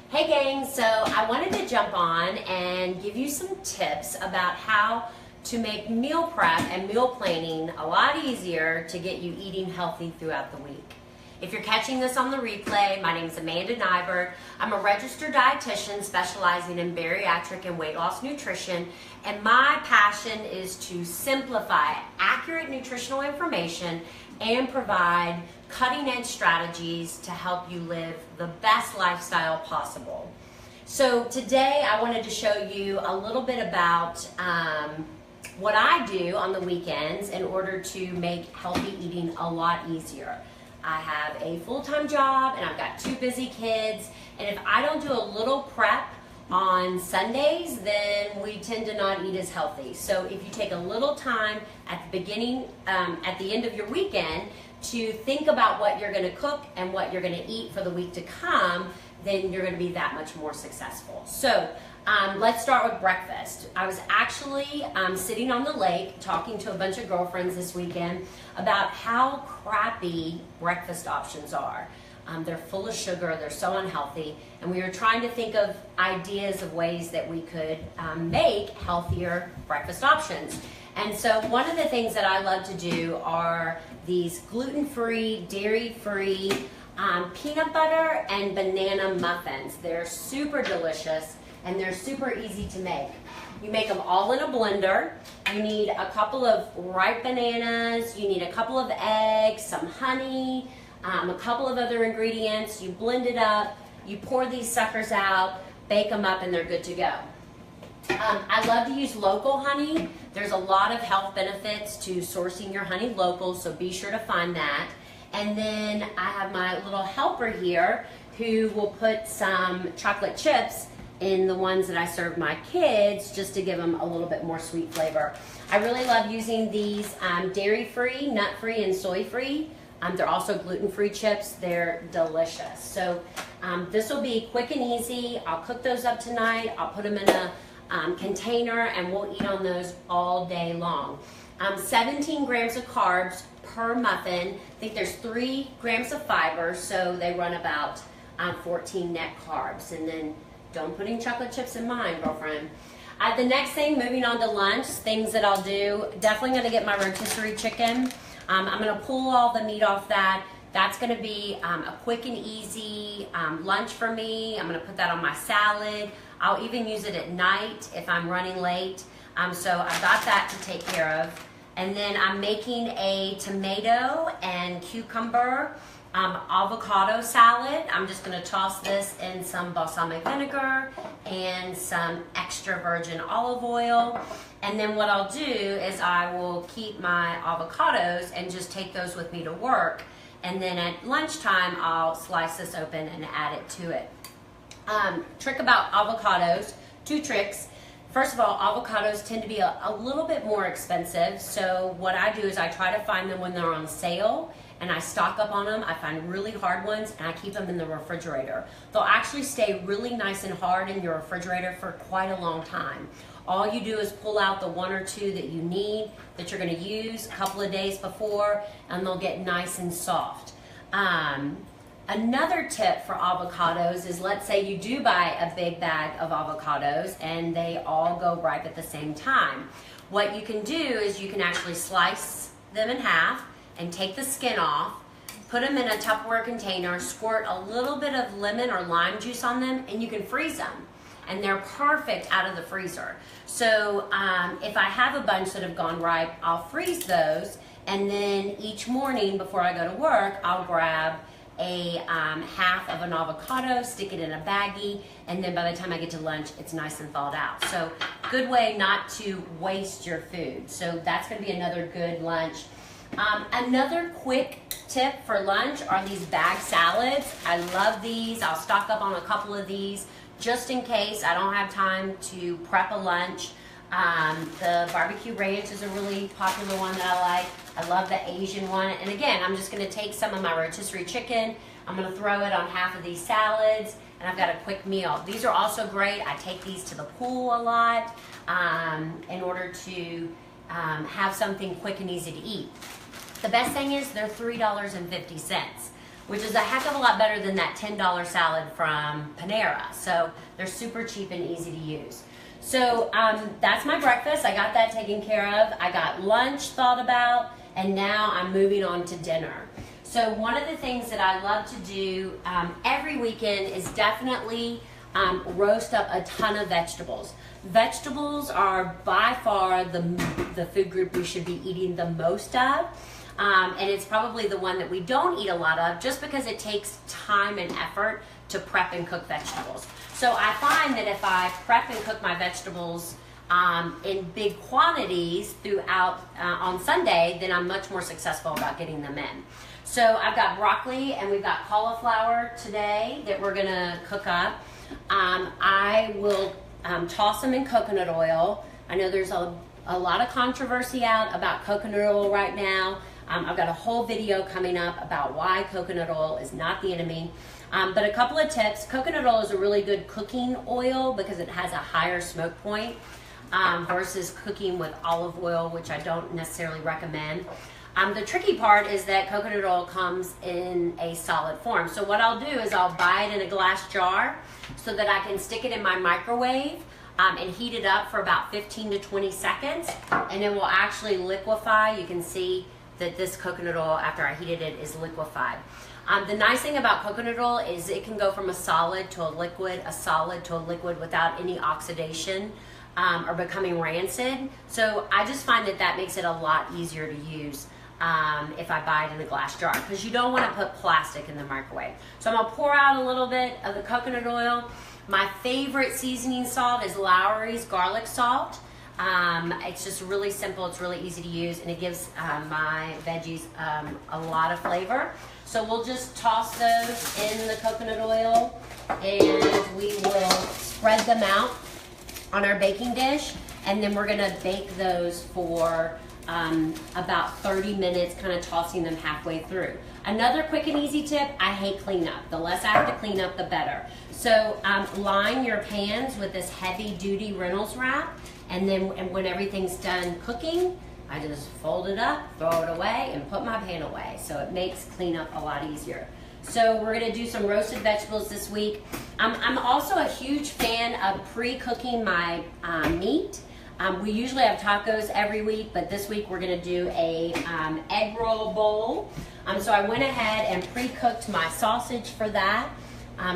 Hey gang, so I wanted to jump on and give you some tips about how to make meal prep and meal planning a lot easier to get you eating healthy throughout the week. If you're catching this on the replay, my name is Amanda Nyberg. I'm a registered dietitian specializing in bariatric and weight loss nutrition, and my passion is to simplify accurate nutritional information and provide cutting-edge strategies to help you live the best lifestyle possible. So today I wanted to show you a little bit about what I do on the weekends in order to make healthy eating a lot easier. I have a full-time job and I've got 2 busy kids, and if I don't do a little prep on Sundays, then we tend to not eat as healthy. So if you take a little time at the beginning, at the end of your weekend, to think about what you're going to cook and what you're going to eat for the week to come, then you're going to be that much more successful. So let's start with breakfast. I was actually sitting on the lake talking to a bunch of girlfriends this weekend about how crappy breakfast options are. They're full of sugar, they're so unhealthy, and we were trying to think of ideas of ways that we could make healthier breakfast options. And so one of the things that I love to do are these gluten-free, dairy-free peanut butter and banana muffins. They're super delicious and they're super easy to make. You make them all in a blender. You need a couple of ripe bananas, you need a couple of eggs, some honey, a couple of other ingredients. You blend it up, you pour these suckers out, bake them up, and they're good to go. I love to use local honey. There's a lot of health benefits to sourcing your honey local, so be sure to find that. And then I have my little helper here who will put some chocolate chips in the ones that I serve my kids just to give them a little bit more sweet flavor. I really love using these dairy-free, nut-free, and soy-free. They're also gluten-free chips. They're delicious. So this will be quick and easy. I'll cook those up tonight. I'll put them in a container and we'll eat on those all day long. 17 grams of carbs per muffin. I think there's 3 grams of fiber, so they run about 14 net carbs. And then don't put any chocolate chips in mine, girlfriend. The next thing, moving on to lunch, things that I'll do, definitely going to get my rotisserie chicken. I'm going to pull all the meat off that. That's going to be a quick and easy lunch for me. I'm going to put that on my salad. I'll even use it at night if I'm running late. So I've got that to take care of. And then I'm making a tomato and cucumber avocado salad. I'm just going to toss this in some balsamic vinegar and some extra virgin olive oil. And then what I'll do is I will keep my avocados and just take those with me to work. And then at lunchtime, I'll slice this open and add it to it. Trick about avocados, 2 tricks. First of all, avocados tend to be a little bit more expensive. So what I do is I try to find them when they're on sale and I stock up on them. I find really hard ones and I keep them in the refrigerator. They'll actually stay really nice and hard in your refrigerator for quite a long time. All you do is pull out the 1 or 2 that you need, that you're going to use a couple of days before, and they'll get nice and soft. Another tip for avocados is, let's say you do buy a big bag of avocados and they all go ripe at the same time. What you can do is you can actually slice them in half and take the skin off, put them in a Tupperware container, squirt a little bit of lemon or lime juice on them, and you can freeze them. And they're perfect out of the freezer. So if I have a bunch that have gone ripe, I'll freeze those, and then each morning before I go to work, I'll grab a half of an avocado, stick it in a baggie, and then by the time I get to lunch, it's nice and thawed out. So good way not to waste your food. So that's going to be another good lunch. Another quick tip for lunch are these bag salads. I love these. I'll stock up on a couple of these just in case I don't have time to prep a lunch. The barbecue ranch is a really popular one that I like. I love the Asian one. And again, I'm just going to take some of my rotisserie chicken. I'm going to throw it on half of these salads, and I've got a quick meal. These are also great. I take these to the pool a lot in order to have something quick and easy to eat. The best thing is they're $3.50. which is a heck of a lot better than that $10 salad from Panera. So they're super cheap and easy to use. So that's my breakfast. I got that taken care of. I got lunch thought about, and now I'm moving on to dinner. So one of the things that I love to do every weekend is definitely roast up a ton of vegetables. Vegetables are by far the food group we should be eating the most of. And it's probably the one that we don't eat a lot of just because it takes time and effort to prep and cook vegetables. So I find that if I prep and cook my vegetables in big quantities throughout on Sunday, then I'm much more successful about getting them in. So I've got broccoli and we've got cauliflower today that we're gonna cook up. I will toss them in coconut oil. I know there's a lot of controversy out about coconut oil right now. I've got a whole video coming up about why coconut oil is not the enemy. But a couple of tips. Coconut oil is a really good cooking oil because it has a higher smoke point versus cooking with olive oil, which I don't necessarily recommend. The tricky part is that coconut oil comes in a solid form. So what I'll do is I'll buy it in a glass jar so that I can stick it in my microwave and heat it up for about 15 to 20 seconds, and it will actually liquefy. You can see that this coconut oil, after I heated it, is liquefied. The nice thing about coconut oil is it can go from a solid to a liquid without any oxidation or becoming rancid. So I just find that makes it a lot easier to use if I buy it in a glass jar, because you don't want to put plastic in the microwave. So I'm gonna pour out a little bit of the coconut oil. My favorite seasoning salt is Lowry's garlic salt. It's just really simple, it's really easy to use, and it gives my veggies a lot of flavor. So we'll just toss those in the coconut oil and we will spread them out on our baking dish, and then we're gonna bake those for about 30 minutes, kind of tossing them halfway through. Another quick and easy tip, I hate cleanup. The less I have to clean up, the better. So line your pans with this heavy duty Reynolds wrap, and then when everything's done cooking, I just fold it up, throw it away, and put my pan away. So it makes cleanup a lot easier. So we're gonna do some roasted vegetables this week. I'm also a huge fan of pre-cooking my meat. We usually have tacos every week, but this week we're gonna do a egg roll bowl. So I went ahead and pre-cooked my sausage for that.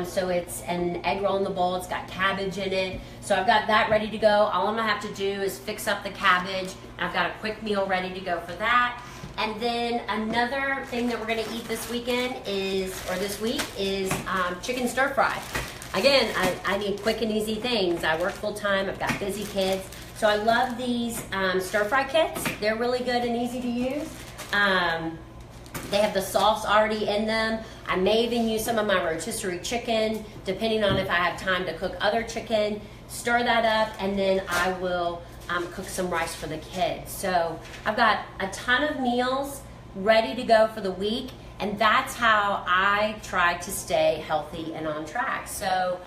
So it's an egg roll in the bowl, it's got cabbage in it. So I've got that ready to go. All I'm gonna have to do is fix up the cabbage. I've got a quick meal ready to go for that. And then another thing that we're gonna eat this weekend this week is chicken stir fry. Again, I need quick and easy things. I work full time, I've got busy kids. So I love these stir fry kits. They're really good and easy to use. They have the sauce already in them. I may even use some of my rotisserie chicken, depending on if I have time to cook other chicken. Stir that up, and then I will cook some rice for the kids. So I've got a ton of meals ready to go for the week, and that's how I try to stay healthy and on track. So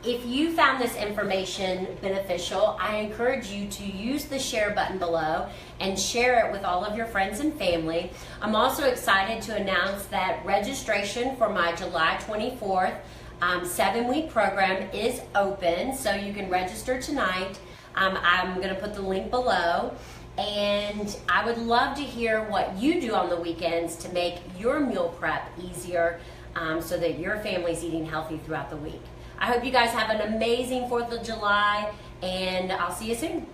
if you found this information beneficial, I encourage you to use the share button below and share it with all of your friends and family. I'm also excited to announce that registration for my July 24th 7-week program is open, so you can register tonight. I'm going to put the link below, and I would love to hear what you do on the weekends to make your meal prep easier so that your family's eating healthy throughout the week. I hope you guys have an amazing 4th of July, and I'll see you soon.